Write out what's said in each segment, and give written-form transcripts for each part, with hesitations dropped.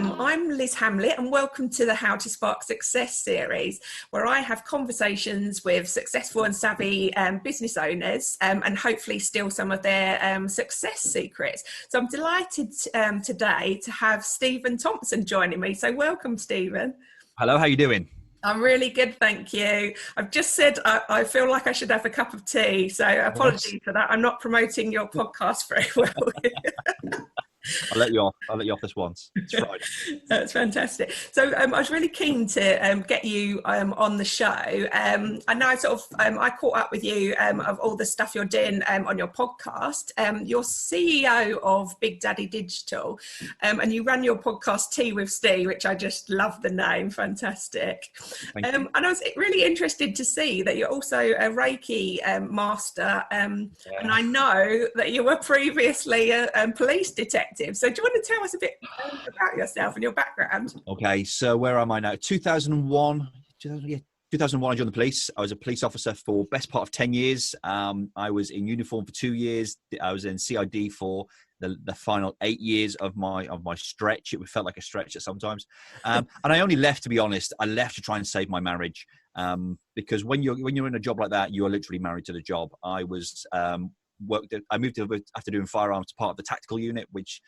I'm Liz Hamlet, and welcome to the How to Spark Success series, where I have conversations with successful and savvy business owners and hopefully steal some of their success secrets. So I'm delighted today to have Steven Thompson joining me. So welcome, Steven. Hello, how you doing? I'm really good, thank you. I've just said I feel like I should have a cup of tea, so apologies for that. I'm not promoting your podcast very well. I'll let you off. I'll let you off this once. It's Friday. That's fantastic. So I was really keen to get you on the show. I know I caught up with you of all the stuff you're doing on your podcast. You're CEO of Big Daddy Digital, and you run your podcast Tea with Steve, which I just love the name. Fantastic. And I was really interested to see that you're also a Reiki Master, and I know that you were previously a police detective. So do you want to tell us a bit about yourself and your background? Okay, so where am I now? 2001, I joined the police. I was a police officer for best part of 10 years. I was in uniform for 2 years. I was in CID for the final 8 years of my stretch. It felt like a stretch at sometimes. And I only left, to be honest, I left to try and save my marriage. Because when you're in a job like that, you are literally married to the job. I moved after doing firearms to part of the tactical unit, which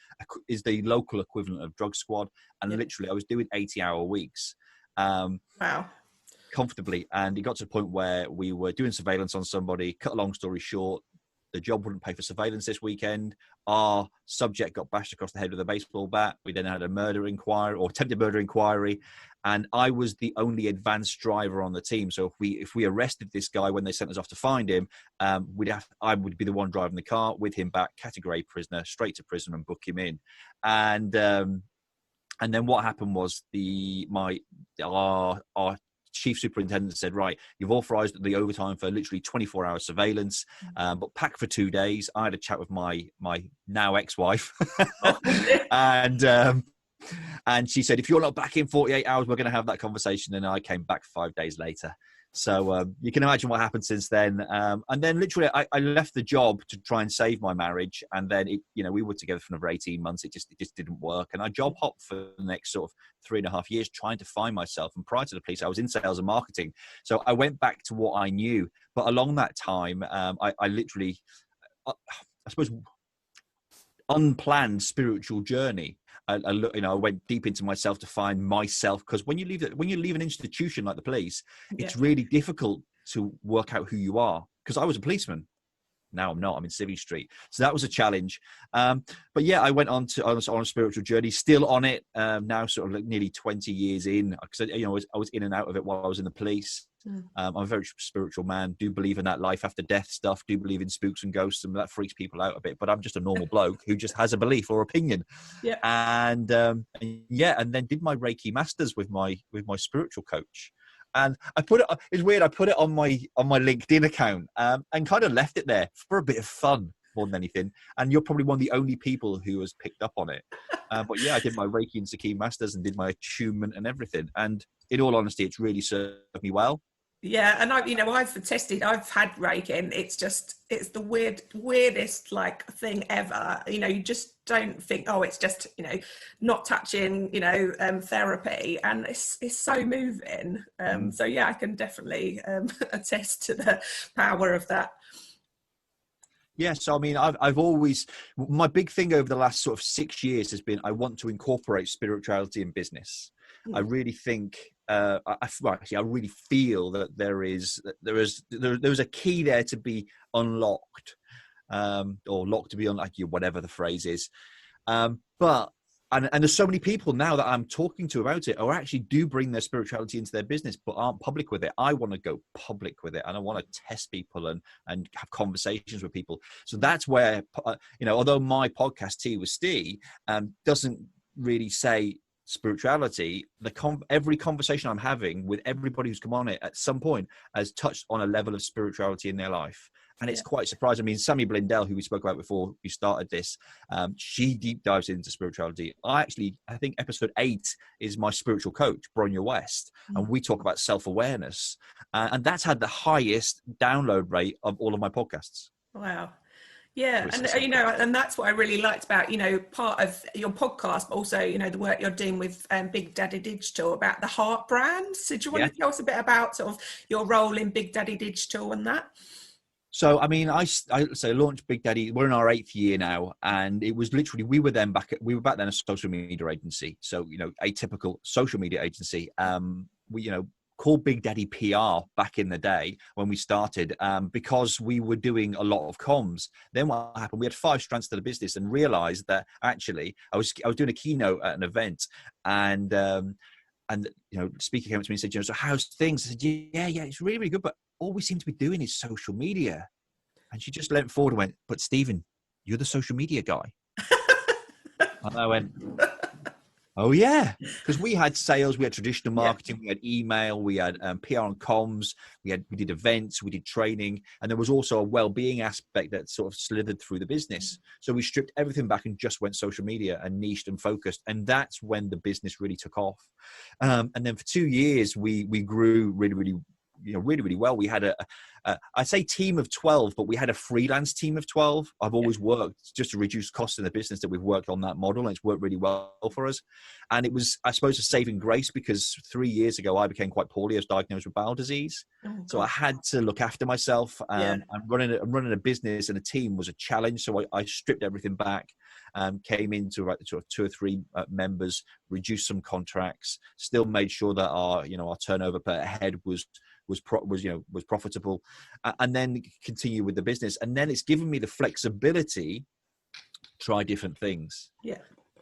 is the local equivalent of drug squad. And literally I was doing 80-hour weeks. Wow. Comfortably. And it got to the point where we were doing surveillance on somebody. Cut a long story short, the job wouldn't pay for surveillance this weekend. Our subject got bashed across the head with a baseball bat. We then had a murder inquiry or attempted murder inquiry. And I was the only advanced driver on the team. So if we arrested this guy when they sent us off to find him, I would be the one driving the car with him back, category A prisoner, straight to prison and book him in. And then what happened was our chief superintendent said, right, you've authorized the overtime for literally 24-hour surveillance, but pack for 2 days. I had a chat with my now ex-wife and she said, if you're not back in 48 hours, we're going to have that conversation. And I came back 5 days later. So you can imagine what happened since then. And then literally I left the job to try and save my marriage. And then, we were together for another 18 months. It just didn't work. And I job hopped for the next sort of 3.5 years trying to find myself. And prior to the police, I was in sales and marketing. So I went back to what I knew. But along that time, I literally, I suppose, unplanned spiritual journey. I went deep into myself to find myself, because when you leave an institution like the police, it's really difficult to work out who you are. Because I was a policeman, now I'm not. I'm in Civvy Street, so that was a challenge. But yeah, I went on a spiritual journey, still on it now, sort of like nearly 20 years in. Because I was in and out of it while I was in the police. I'm a very spiritual man, do believe in that life after death stuff, do believe in spooks and ghosts, and that freaks people out a bit, but I'm just a normal bloke who just has a belief or opinion. And then did my Reiki Masters with my spiritual coach. And it's weird, I put it on my LinkedIn account and kind of left it there for a bit of fun more than anything. And you're probably one of the only people who has picked up on it. But yeah, I did my Reiki and Saki Masters and did my attunement and everything. And in all honesty, it's really served me well. Yeah, and I've had Reiki, and it's the weirdest like thing ever. You just don't think, oh, it's just not touching, therapy, and it's so moving. So yeah, I can definitely attest to the power of that. Yeah, so I mean, I've always, my big thing over the last sort of 6 years has been, I want to incorporate spirituality in business. I really think, I really feel that there is a key there to be unlocked, or locked to be unlocked, whatever the phrase is. But there's so many people now that I'm talking to about it, or actually do bring their spirituality into their business, but aren't public with it. I want to go public with it, and I want to test people and have conversations with people. So that's where, although my podcast Tea with Steve doesn't really say spirituality, every conversation I'm having with everybody who's come on it at some point has touched on a level of spirituality in their life. And it's quite surprising. I mean, Sammy Blindell, who we spoke about before we started this, she deep dives into spirituality. I think episode 8 is my spiritual coach, Bronya West, and we talk about self-awareness. And that's had the highest download rate of all of my podcasts. Wow. Yeah, and and that's what I really liked about part of your podcast, but also the work you're doing with Big Daddy Digital about the heart brand. So do you want to tell us a bit about sort of your role in Big Daddy Digital and that? So, I mean, I launched Big Daddy. We're in our 8th year now, and it was literally we were back then a social media agency. So, a typical social media agency. We called Big Daddy PR back in the day when we started, because we were doing a lot of comms. Then what happened? We had 5 strands to the business, and realised that actually I was doing a keynote at an event, and speaker came up to me and said, so how's things? I said, yeah, it's really, really good, but all we seem to be doing is social media. And she just leant forward and went, but Steven, you're the social media guy. And I went, oh yeah, because we had sales, we had traditional marketing, we had email, we had PR and comms, we did events, we did training, and there was also a well-being aspect that sort of slithered through the business. So we stripped everything back and just went social media and niched and focused, and that's when the business really took off. And then for 2 years, we grew really, really, really, really well. We had I'd say team of 12, but we had a freelance team of 12. I've always worked just to reduce costs in the business, that we've worked on that model, and it's worked really well for us. And it was, I suppose, a saving grace, because 3 years ago I became quite poorly. I was diagnosed with bowel disease. So I had to look after myself. And running a business and a team was a challenge. So I stripped everything back, came into sort of 2 or 3 members, reduced some contracts, still made sure that our turnover per head was profitable, and then continue with the business. And then it's given me the flexibility to try different things.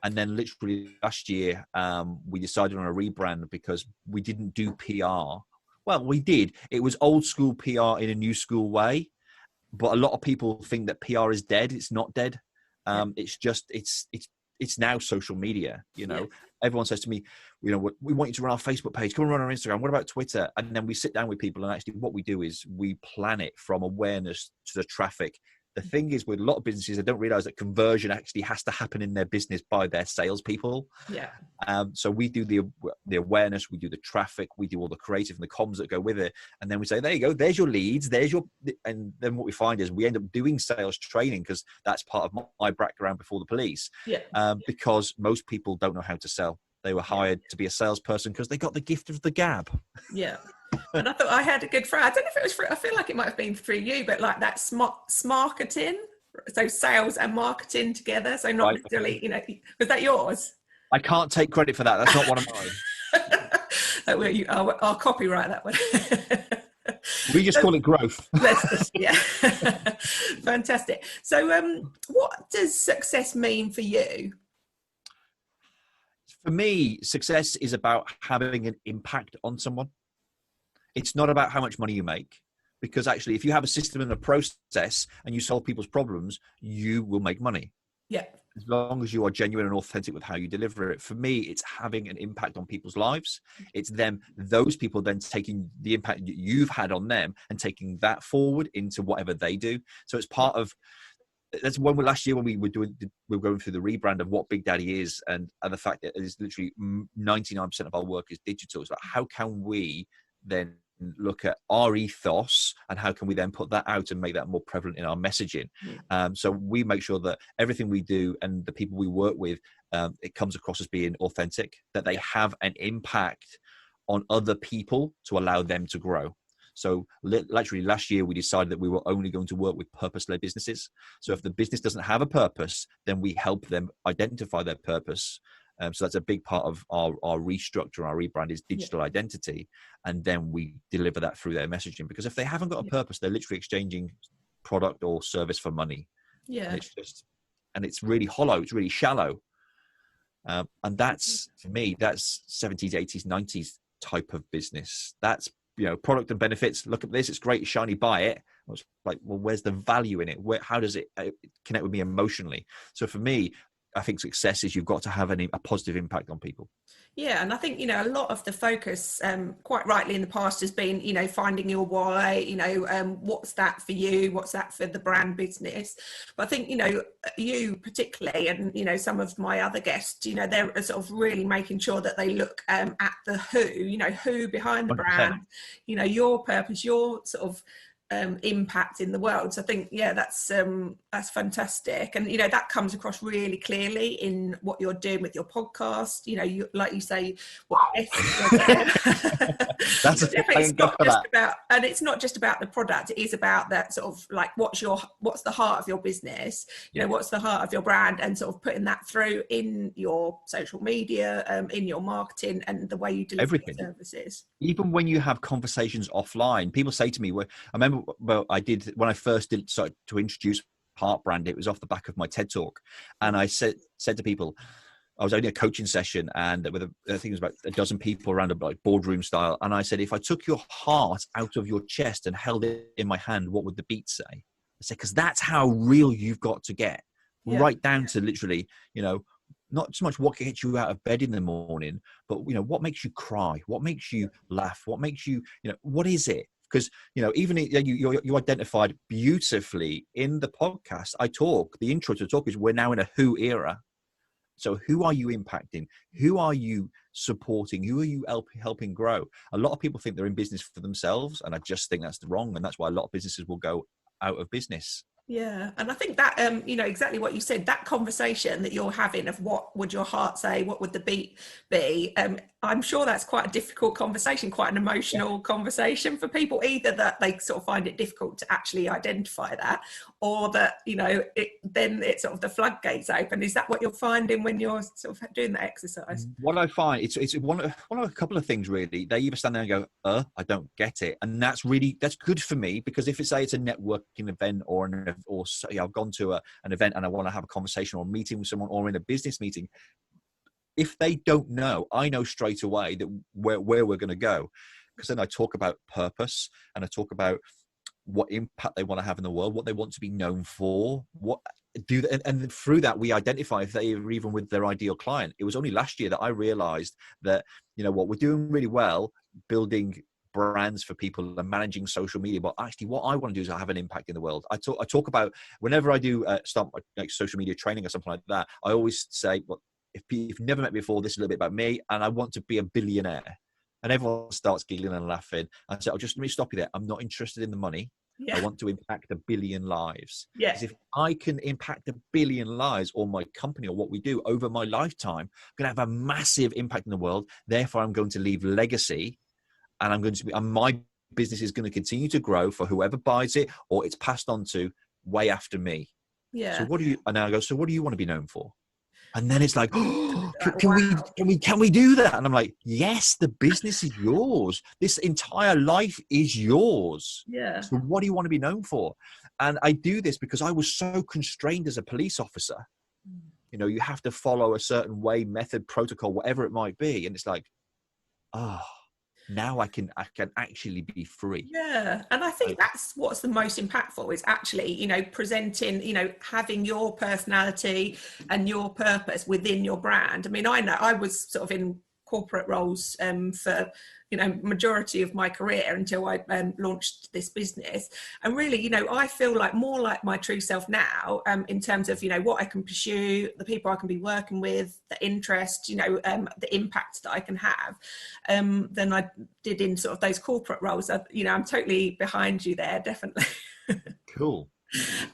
And then literally last year, we decided on a rebrand, because we didn't do PR. Well, we did. It was old school PR in a new school way, but a lot of people think that PR is dead. It's not dead. It's just it's now social media. Everyone says to me, we want you to run our Facebook page, come and run our Instagram, what about Twitter? And then we sit down with people, and actually what we do is we plan it from awareness to the traffic. The thing is, with a lot of businesses, they don't realize that conversion actually has to happen in their business by their salespeople. So we do the awareness, we do the traffic, we do all the creative and the comms that go with it. And then we say, there you go, there's your leads, and then what we find is we end up doing sales training, because that's part of my background before the police. Because most people don't know how to sell. They were hired to be a salesperson because they got the gift of the gab. And I thought I had a good friend. I don't know if it was I feel like it might have been through you, but like that smarketing, so sales and marketing together. So not necessarily, was that yours? I can't take credit for that. That's not one of mine. I'll copyright that one. We just call it growth. Fantastic. So what does success mean for you? For me, success is about having an impact on someone. It's not about how much money you make, because actually, if you have a system and a process and you solve people's problems, you will make money. As long as you are genuine and authentic with how you deliver it. For me, it's having an impact on people's lives. It's those people then taking the impact you've had on them and taking that forward into whatever they do. So it's part of, that's when last year when we were going through the rebrand of what Big Daddy is, and the fact that it is literally 99% of our work is digital. It's like, how can we then look at our ethos, and how can we then put that out and make that more prevalent in our messaging? So we make sure that everything we do and the people we work with, it comes across as being authentic, that they have an impact on other people to allow them to grow. So literally last year, we decided that we were only going to work with purpose-led businesses. So if the business doesn't have a purpose, then we help them identify their purpose. So that's a big part of our restructure, our rebrand is digital identity. And then we deliver that through their messaging, because if they haven't got a purpose, they're literally exchanging product or service for money. And it's really hollow. It's really shallow. And that's, for me, that's 70s, 80s, 90s type of business. That's, product and benefits. Look at this. It's great. Shiny, buy it. It's like, well, where's the value in it? How does it connect with me emotionally? So for me, I think success is you've got to have a positive impact on people. Yeah, and I think a lot of the focus, quite rightly in the past, has been finding your why. What's that for you? What's that for the brand business? But I think you particularly, and some of my other guests, they're sort of really making sure that they look at the who. Who behind the 100%. Brand. Your purpose, your sort of impact in the world. So I think, yeah, that's fantastic. And, you know, that comes across really clearly in what you're doing with your podcast. You know, you, like you say, what That's it's not just about, and it's not just about the product, it is about that sort of like, what's the heart of your business, you know, what's the heart of your brand, and sort of putting that through in your social media, in your marketing, and the way you deliver your services. Even when you have conversations offline, people say to me, I remember, well, I did when I first started to introduce Heart Brand, it was off the back of my TED talk. And I said to people, I was only a coaching session, and with I think it was about a dozen people around, like boardroom style. And I said, if I took your heart out of your chest and held it in my hand, what would the beat say? I said, because that's how real you've got to get, right down to literally, you know, not so much what gets you out of bed in the morning, but, you know, what makes you cry, what makes you laugh, what makes you, you know, what is it? Because, you know, even you identified beautifully in the podcast. The intro to the talk is, we're now in a who era. So who are you impacting? Who are you supporting? Who are you helping grow? A lot of people think they're in business for themselves, and I just think that's wrong. And that's why a lot of businesses will go out of business. Yeah, and I think that you know, exactly what you said, that conversation that you're having of what would your heart say, what would the beat be, I'm sure that's quite a difficult conversation, quite an emotional conversation for people, either that they sort of find it difficult to actually identify that, or that, you know, then it's sort of the floodgates open. Is that what you're finding when you're sort of doing that exercise? What I find, it's one of a couple of things really. They either stand there and go, I don't get it. And that's good for me, because if it's a networking event I've gone to an event and I want to have a conversation or a meeting with someone, or in a business meeting, if they don't know, I know straight away that where we're going to go, because then I talk about purpose, and I talk about what impact they want to have in the world, what they want to be known for, and through that we identify if they are even with their ideal client. It was only last year that I realized that, you know what, we're doing really well building brands for people and managing social media, but actually what I want to do is have an impact in the world. I talk about, whenever I do start like social media training or something like that, I always say, well, if you've never met me before, this is a little bit about me, and I want to be a billionaire. And everyone starts giggling and laughing. I said, let me stop you there. I'm not interested in the money. Yeah. I want to impact 1 billion lives. Yeah. Because if I can impact 1 billion lives, or my company, or what we do over my lifetime, I'm going to have a massive impact in the world. Therefore, I'm going to leave legacy, and my business is going to continue to grow for whoever buys it, or it's passed on to way after me. Yeah. So and I go, so what do you want to be known for? And then it's like, oh, can we do that? And I'm like, yes, the business is yours. This entire life is yours. Yeah. So what do you want to be known for? And I do this because I was so constrained as a police officer. You know, you have to follow a certain way, method, protocol, whatever it might be. And it's like, now I can actually be free. Yeah. And I think that's what's the most impactful, is actually, you know, presenting, you know, having your personality and your purpose within your brand. I mean, I know I was sort of in corporate roles for, you know, majority of my career until I launched this business. And really, you know, I feel like more like my true self now, in terms of, you know, what I can pursue, the people I can be working with, the interest, you know, the impact that I can have, than I did in sort of those corporate roles. You know, I'm totally behind you there, definitely. Cool.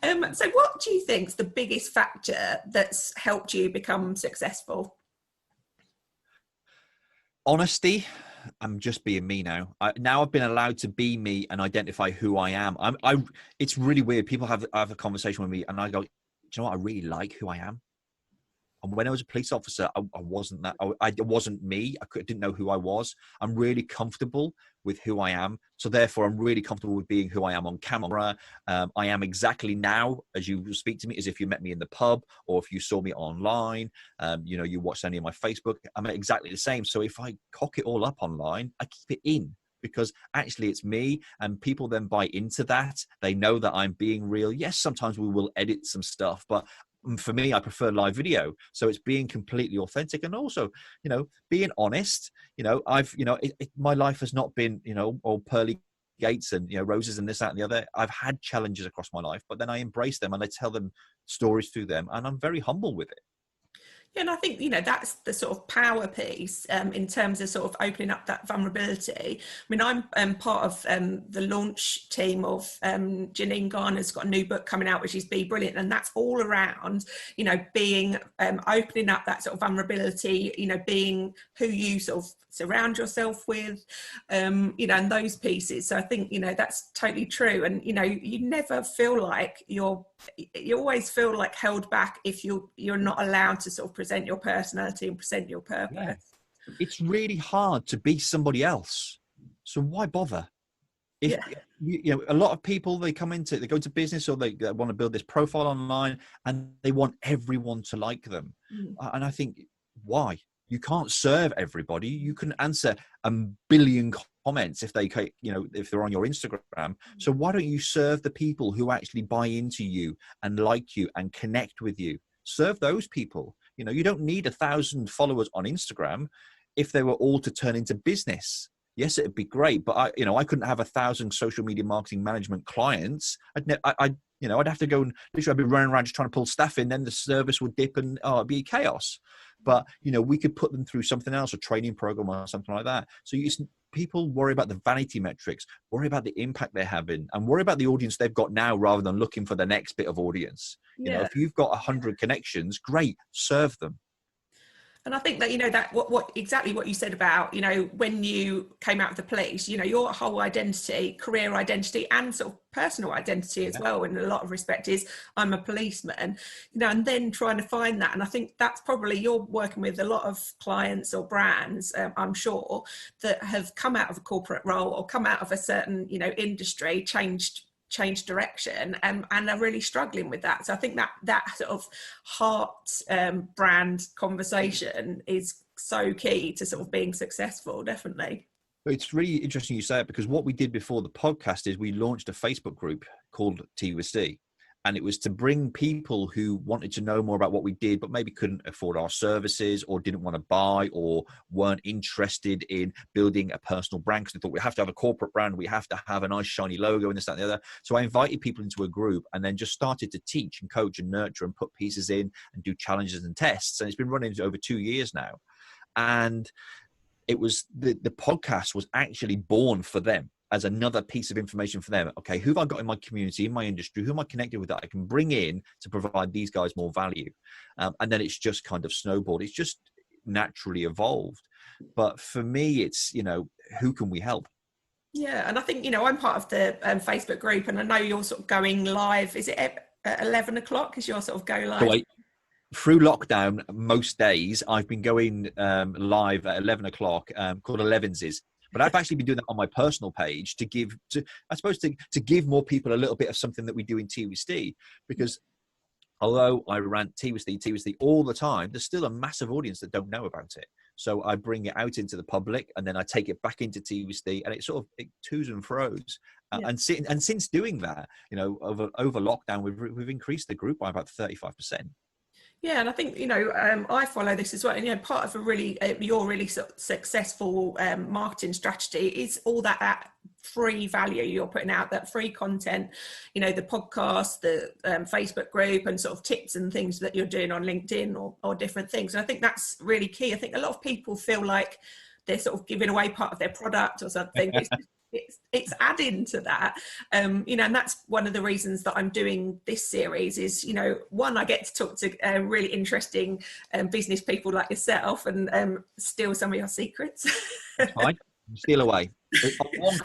So what do you think is the biggest factor that's helped you become successful? Honesty. I'm just being me now. Now I've been allowed to be me and identify who I am. It's really weird. People have a conversation with me, and I go, do you know what? I really like who I am. And when I was a police officer, I wasn't that. I wasn't me. I didn't know who I was. I'm really comfortable with who I am. So therefore, I'm really comfortable with being who I am on camera. I am exactly now, as you speak to me, as if you met me in the pub, or if you saw me online, you know, you watched any of my Facebook, I'm exactly the same. So if I cock it all up online, I keep it in, because actually it's me, and people then buy into that. They know that I'm being real. Yes, sometimes we will edit some stuff, but for me, I prefer live video. So it's being completely authentic, and also, you know, being honest. You know, my life has not been, you know, all pearly gates and, you know, roses and this, that, and the other. I've had challenges across my life, but then I embrace them and I tell them stories through them, and I'm very humble with it. Yeah, and I think, you know, that's the sort of power piece in terms of sort of opening up that vulnerability. I mean, I'm part of the launch team of Janine Garner's got a new book coming out, which is Be Brilliant. And that's all around, you know, being opening up that sort of vulnerability, you know, being who you sort of surround yourself with, you know, and those pieces. So I think, you know, that's totally true. And, you know, you never feel like you always feel like held back if you're not allowed to sort of present your personality and present your purpose. Yeah. It's really hard to be somebody else. So why bother? If you know, a lot of people, they go into business, or they want to build this profile online, and they want everyone to like them. And I think, why? You can't serve everybody. You can answer a billion comments if they, you know, if they're on your Instagram. So why don't you serve the people who actually buy into you and like you and connect with you? Serve those people. You know, you don't need 1,000 followers on Instagram if they were all to turn into business. Yes, it'd be great, but I couldn't have 1,000 social media marketing management clients. I'd have to go and literally I'd be running around just trying to pull staff in. Then the service would dip, and it'd be chaos. But you know, we could put them through something else, a training program or something like that. So people worry about the vanity metrics, worry about the impact they're having, and worry about the audience they've got now rather than looking for the next bit of audience. You know, if you've got 100 connections, great, serve them. And I think that, you know, that what exactly what you said about, you know, when you came out of the police, you know, your whole identity, career identity and sort of personal identity as well, in a lot of respect, is I'm a policeman, you know, and then trying to find that. And I think that's probably, you're working with a lot of clients or brands, I'm sure, that have come out of a corporate role or come out of a certain, you know, industry, changed direction, and are really struggling with that. So I think that sort of heart brand conversation is so key to sort of being successful, definitely. It's really interesting you say it, because what we did before the podcast is we launched a Facebook group called Whistie. And it was to bring people who wanted to know more about what we did, but maybe couldn't afford our services, or didn't want to buy, or weren't interested in building a personal brand, because they thought we have to have a corporate brand, we have to have a nice shiny logo and this, that, and the other. So I invited people into a group and then just started to teach and coach and nurture and put pieces in and do challenges and tests. And it's been running over 2 years now. And it was the podcast was actually born for them, as another piece of information for them. Okay, who have I got in my community, in my industry, who am I connected with that I can bring in to provide these guys more value? And then it's just kind of snowballed. It's just naturally evolved. But for me, it's, you know, who can we help? Yeah, and I think, you know, I'm part of the Facebook group, and I know you're sort of going live. Is it at 11 o'clock? Is your sort of go live? Through lockdown, most days I've been going live at 11 o'clock, called 11s. But I've actually been doing that on my personal page to give more people a little bit of something that we do in Whistie, because although I rant Whistie all the time, there's still a massive audience that don't know about it. So I bring it out into the public, and then I take it back into Whistie, and it twos and fro's. And since doing that, you know, over lockdown, we've increased the group by about 35%. Yeah, and I think, you know, I follow this as well. And, you know, part of your really successful marketing strategy is all that free value you're putting out, that free content, you know, the podcast, the Facebook group, and sort of tips and things that you're doing on LinkedIn or different things. And I think that's really key. I think a lot of people feel like they're sort of giving away part of their product or something. It's adding to that, you know, and that's one of the reasons that I'm doing this series is, you know, one, I get to talk to really interesting business people like yourself, and steal some of your secrets. Fine, steal away. On one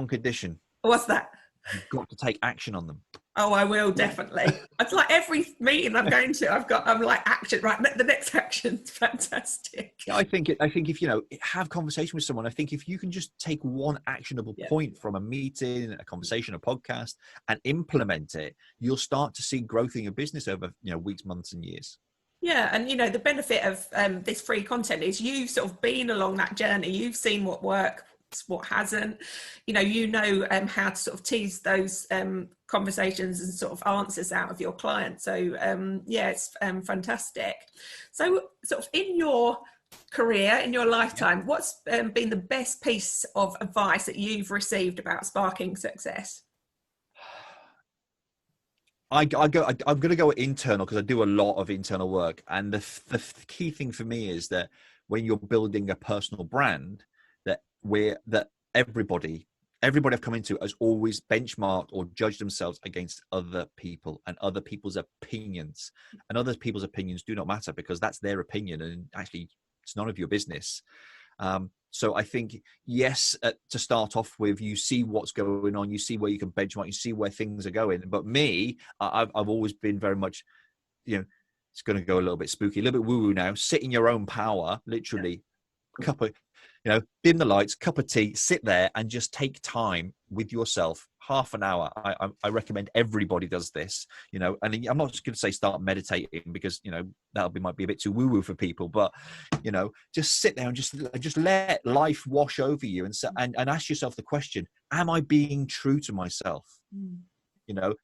condition. What's that? You've got to take action on them. Oh, I will, definitely. It's like every meeting I'm going to, I'm like, action, right? The next action's fantastic. Yeah, I think if, you know, have conversation with someone, I think if you can just take one actionable point from a meeting, a conversation, a podcast, and implement it, you'll start to see growth in your business over, you know, weeks, months, and years. Yeah, and you know, the benefit of this free content is you've sort of been along that journey. You've seen what works, what hasn't, you know how to sort of tease those conversations and sort of answers out of your client. So yeah, it's fantastic. So sort of in your career, in your lifetime, what's been the best piece of advice that you've received about sparking success? I'm going to go internal because I do a lot of internal work. And the key thing for me is that when you're building a personal brand, that everybody I've come into has always benchmarked or judged themselves against other people and other people's opinions. And other people's opinions do not matter because that's their opinion. And actually, it's none of your business. So I think, yes, to start off with, you see what's going on, you see where you can benchmark, you see where things are going. But me, I've always been very much, it's going to go a little bit spooky, a little bit woo-woo now. Sit in your own power, literally. Cup of, dim the lights, cup of tea, sit there and just take time with yourself, half an hour. I recommend everybody does this, and I'm not just going to say start meditating because, might be a bit too woo-woo for people, but, just sit there and just let life wash over you and ask yourself the question, am I being true to myself?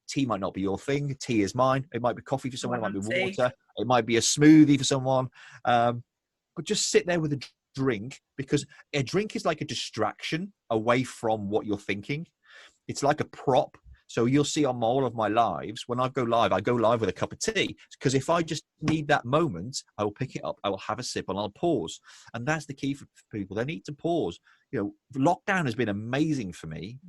Tea might not be your thing. Tea is mine. It might be coffee for someone. It might be water. It might be a smoothie for someone. But just sit there with a drink, because a drink is like a distraction away from what you're thinking. It's like a prop. So you'll see on all of my lives, when I go live with a cup of tea, because if I just need that moment, I will pick it up, I will have a sip, and I'll pause. And that's the key for people. They need to pause. Lockdown has been amazing for me.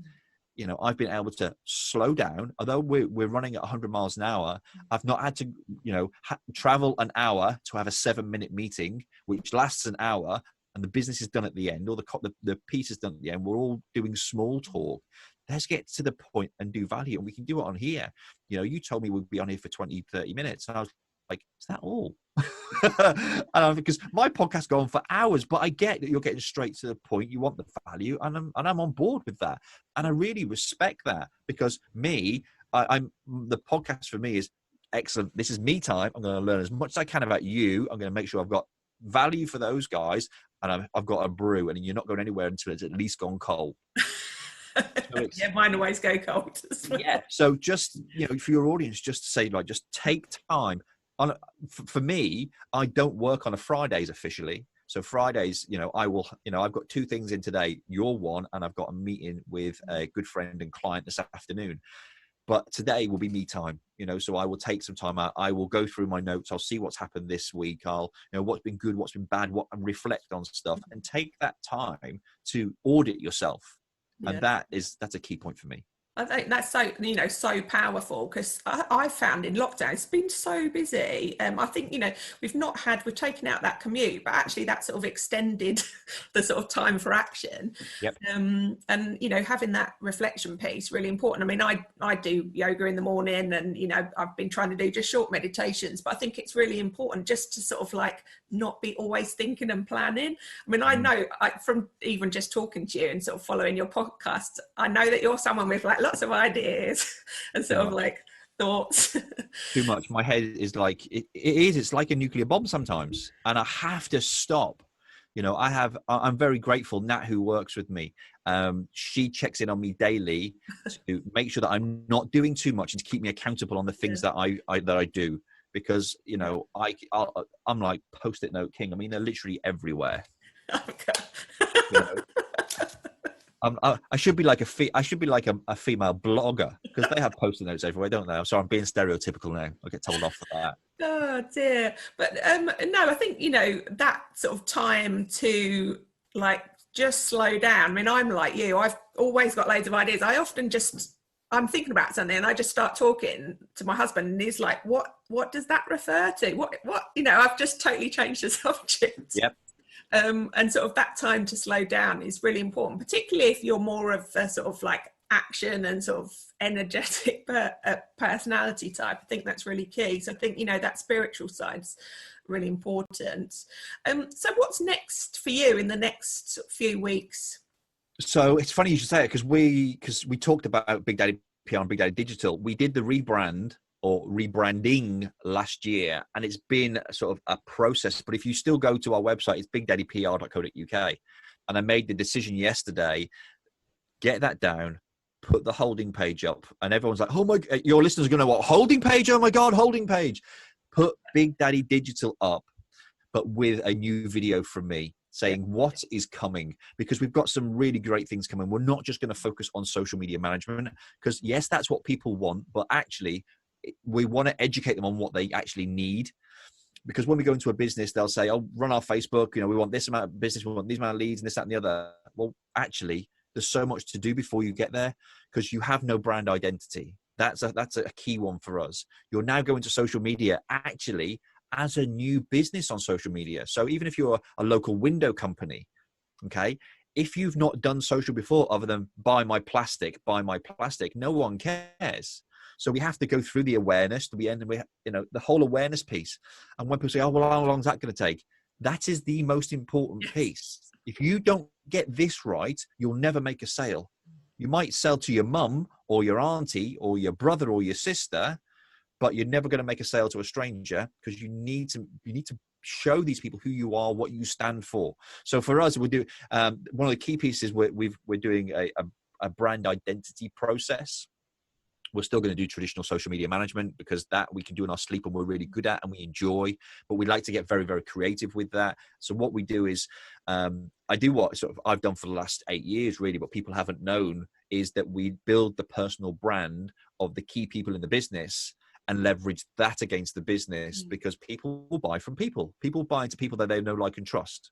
I've been able to slow down. Although we're running at 100 miles an hour, I've not had to, travel an hour to have a 7-minute meeting, which lasts an hour, and the business is done at the end, or the piece is done at the end. We're all doing small talk. Let's get to the point and do value, and we can do it on here. You told me we'd be on here for 20, 30 minutes, and I was like, is that all? Because my podcast go on for hours, but I get that you're getting straight to the point. You want the value, and I'm on board with that, and I really respect that, because I'm the podcast for me is excellent. This is me time. I'm going to learn as much as I can about you. I'm going to make sure I've got value for those guys, and I've got a brew, and you're not going anywhere until it's at least gone cold. Yeah, mine always go cold as well. Yeah. So just, for your audience, just to say, just take time. For me, I don't work on a Fridays officially. So Fridays, I've got 2 things in today. You're one, and I've got a meeting with a good friend and client this afternoon. But today will be me time, so I will take some time out. I will go through my notes. I'll see what's happened this week. I'll, what's been good, what's been bad, and reflect on stuff, and take that time to audit yourself. Yeah. And that's a key point for me. I think that's so, so powerful, because I found in lockdown, it's been so busy. I think, we've taken out that commute, but actually that sort of extended the sort of time for action. Yep. And, having that reflection piece, really important. I mean, I do yoga in the morning, and, I've been trying to do just short meditations, but I think it's really important just to sort of not be always thinking and planning. I mean, I know from even just talking to you and sort of following your podcast, I know that you're someone with lots of ideas and sort of thoughts. Too much. My head is it's like a nuclear bomb sometimes, and I have to stop. I'm very grateful. Nat, who works with me, she checks in on me daily to make sure that I'm not doing too much and to keep me accountable on the things that I do, because I'm like Post-it note king. I mean, they're literally everywhere. I should be like a female blogger, because they have Post-it notes everywhere, don't they? So I'm being stereotypical now. I get told off for that. Oh dear. But no, I think that sort of time to just slow down. I mean, I'm like you. I've always got loads of ideas. I often I'm thinking about something and I just start talking to my husband, and he's like, "What does that refer to? What?" I've just totally changed the subject. Yep. And sort of that time to slow down is really important, particularly if you're more of a sort of action and sort of energetic personality type. I think that's really key. So I think, that spiritual side's really important. So what's next for you in the next few weeks? So it's funny you should say it, because we talked about Big Daddy PR and Big Daddy Digital. We did the rebranding last year, and it's been sort of a process. But if you still go to our website, it's bigdaddypr.co.uk. And I made the decision yesterday, get that down, put the holding page up, and everyone's like, "Oh my!" Your listeners are going to what? Holding page? Oh my God, holding page! Put Big Daddy Digital up, but with a new video from me saying what is coming, because we've got some really great things coming. We're not just going to focus on social media management, because yes, that's what people want, but actually we want to educate them on what they actually need. Because when we go into a business, they'll say, "Oh, run our Facebook. We want this amount of business, we want these amount of leads, and this, that, and the other." Well, actually, there's so much to do before you get there, because you have no brand identity. That's a key one for us. You're now going to social media actually as a new business on social media. So even if you're a local window company, okay, if you've not done social before other than buy my plastic, no one cares. So we have to go through the awareness to the end, and the whole awareness piece. And when people say, "Oh, well, how long is that going to take?" That is the most important piece. If you don't get this right, you'll never make a sale. You might sell to your mum or your auntie or your brother or your sister, but you're never going to make a sale to a stranger, because you need to show these people who you are, what you stand for. So for us, we do one of the key pieces. We're doing a brand identity process. We're still going to do traditional social media management, because that we can do in our sleep and we're really good at and we enjoy, but we like to get very, very creative with that. So what we do is, I do what sort of I've done for the last 8 years really, but people haven't known, is that we build the personal brand of the key people in the business and leverage that against the business, because people will buy from people. People buy into people that they know, like, and trust.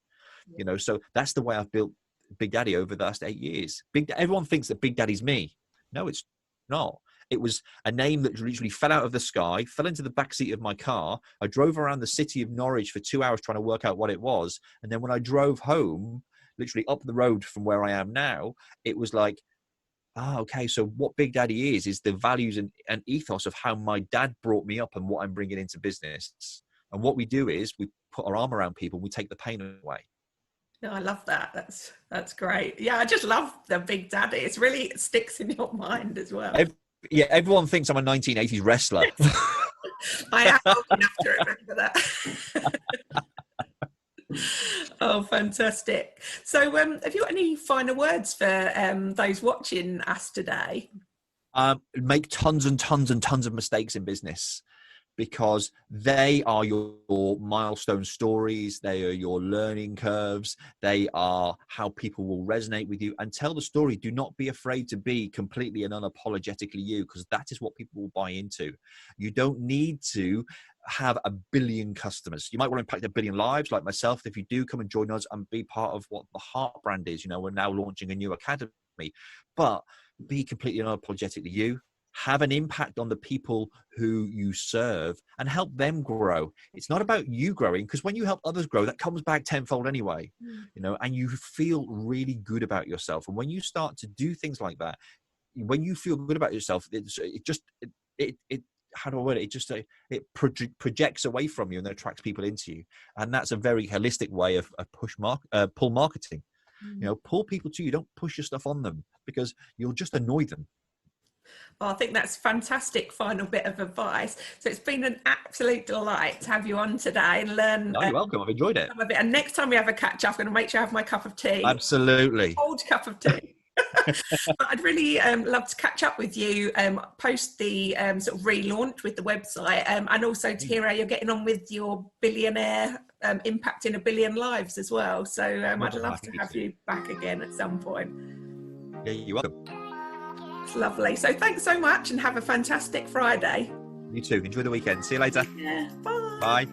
So that's the way I've built Big Daddy over the last 8 years. Everyone thinks that Big Daddy's me. No, it's not. It was a name that literally fell out of the sky, fell into the backseat of my car. I drove around the city of Norwich for 2 hours trying to work out what it was. And then when I drove home, literally up the road from where I am now, it was like, okay, so what Big Daddy is the values and ethos of how my dad brought me up and what I'm bringing into business. And what we do is we put our arm around people, we take the pain away. No, I love that. That's great. Yeah, I just love the Big Daddy. It sticks in your mind as well. Everyone thinks I'm a 1980s wrestler. I am old enough to remember that. Oh, fantastic. So have you got any final words for those watching us today? Make tons and tons and tons of mistakes in business, because they are your milestone stories. They are your learning curves. They are how people will resonate with you. And tell the story. Do not be afraid to be completely and unapologetically you, because that is what people will buy into. You don't need to have 1 billion customers. You might want to impact 1 billion lives like myself. If you do, come and join us and be part of what the Heart brand is. We're now launching a new academy, but be completely unapologetically you. Have an impact on the people who you serve and help them grow. It's not about you growing, because when you help others grow, that comes back tenfold anyway, and you feel really good about yourself. And when you start to do things like that, when you feel good about yourself, how do I word it? It projects away from you and attracts people into you. And that's a very holistic way of pull marketing. Pull people to you. Don't push your stuff on them, because you'll just annoy them. Well, I think that's fantastic final bit of advice. So it's been an absolute delight to have you on today and learn. You're welcome. I've enjoyed it. And next time we have a catch up, I'm going to make sure I have my cup of tea. Absolutely. Cold cup of tea. But I'd really love to catch up with you post the sort of relaunch with the website, and also to hear how you're getting on with your billionaire impacting 1 billion lives as well. So I'd love to have you back again at some point. Yeah, you're welcome. It's lovely. So thanks so much and have a fantastic Friday. You too. Enjoy the weekend. See you later. Yeah. Bye. Bye.